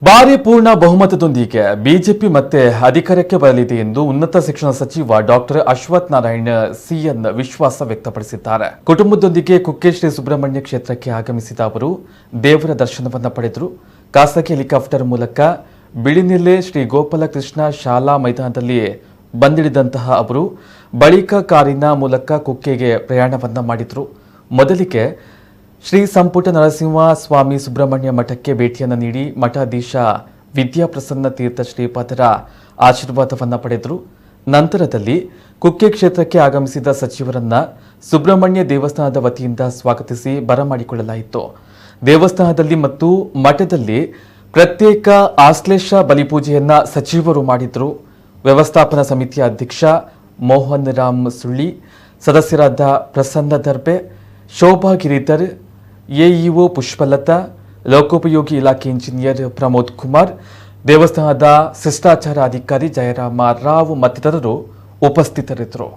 ಭಾರಿ ಪೂರ್ಣ ಬಹುಮತದೊಂದಿಗೆ ಬಿಜೆಪಿ ಮತ್ತೆ ಅಧಿಕಾರಕ್ಕೆ ಬರಲಿದೆ ಎಂದು ಉನ್ನತ ಶಿಕ್ಷಣ ಸಚಿವ ಡಾಕ್ಟರ್ ಅಶ್ವಥ್ ನಾರಾಯಣ ಸಿಎನ್ ವಿಶ್ವಾಸ ವ್ಯಕ್ತಪಡಿಸಿದ್ದಾರೆ. ಕುಟುಂಬದೊಂದಿಗೆ ಕುಕ್ಕೆ ಶ್ರೀ ಸುಬ್ರಹ್ಮಣ್ಯ ಕ್ಷೇತ್ರಕ್ಕೆ ಆಗಮಿಸಿದ ಅವರು ದೇವರ ದರ್ಶನವನ್ನ ಪಡೆದರು. ಖಾಸಗಿ ಹೆಲಿಕಾಪ್ಟರ್ ಮೂಲಕ ಬಿಳಿನೆಲೆ ಶ್ರೀ ಗೋಪಾಲಕೃಷ್ಣ ಶಾಲಾ ಮೈದಾನದಲ್ಲಿ ಬಂದಿಳಿದಂತಹ ಅವರು ಬಳಿಕ ಕಾರಿನ ಮೂಲಕ ಕುಕ್ಕೆಗೆ ಪ್ರಯಾಣವನ್ನ ಮಾಡಿದರು. ಮೊದಲಿಗೆ ಶ್ರೀ ಸಂಪುಟ ನರಸಿಂಹ ಸ್ವಾಮಿ ಸುಬ್ರಹ್ಮಣ್ಯ ಮಠಕ್ಕೆ ಭೇಟಿಯನ್ನು ನೀಡಿ ಮಠಾಧೀಶ ವಿದ್ಯಾಪ್ರಸನ್ನ ತೀರ್ಥ ಶ್ರೀಪಾದರ ಆಶೀರ್ವಾದವನ್ನು ಪಡೆದರು. ನಂತರದಲ್ಲಿ ಕುಕ್ಕೆ ಕ್ಷೇತ್ರಕ್ಕೆ ಆಗಮಿಸಿದ ಸಚಿವರನ್ನ ಸುಬ್ರಹ್ಮಣ್ಯ ದೇವಸ್ಥಾನದ ವತಿಯಿಂದ ಸ್ವಾಗತಿಸಿ ಬರಮಾಡಿಕೊಳ್ಳಲಾಯಿತು. ದೇವಸ್ಥಾನದಲ್ಲಿ ಮತ್ತು ಮಠದಲ್ಲಿ ಪ್ರತ್ಯೇಕ ಆಶ್ಲೇಷ ಬಲಿಪೂಜೆಯನ್ನ ಸಚಿವರು ಮಾಡಿದರು. ವ್ಯವಸ್ಥಾಪನಾ ಸಮಿತಿಯ ಅಧ್ಯಕ್ಷ ಮೋಹನ್ ರಾಮ್ ಸುಳ್ಳಿ, ಸದಸ್ಯರಾದ ಪ್ರಸನ್ನ ದರ್ಬೆ, ಶೋಭಾ ಗಿರಿಧರ್, ಎಇಒ ಪುಷ್ಪಲತಾ, ಲೋಕೋಪಯೋಗಿ ಇಲಾಖೆ ಇಂಜಿನಿಯರ್ ಪ್ರಮೋದ್ ಕುಮಾರ್, ದೇವಸ್ಥಾನದ ಶಿಷ್ಟಾಚಾರ ಅಧಿಕಾರಿ ಜಯರಾಮ ರಾವ್ ಮತ್ತಿತರರು ಉಪಸ್ಥಿತರಿದ್ದರು.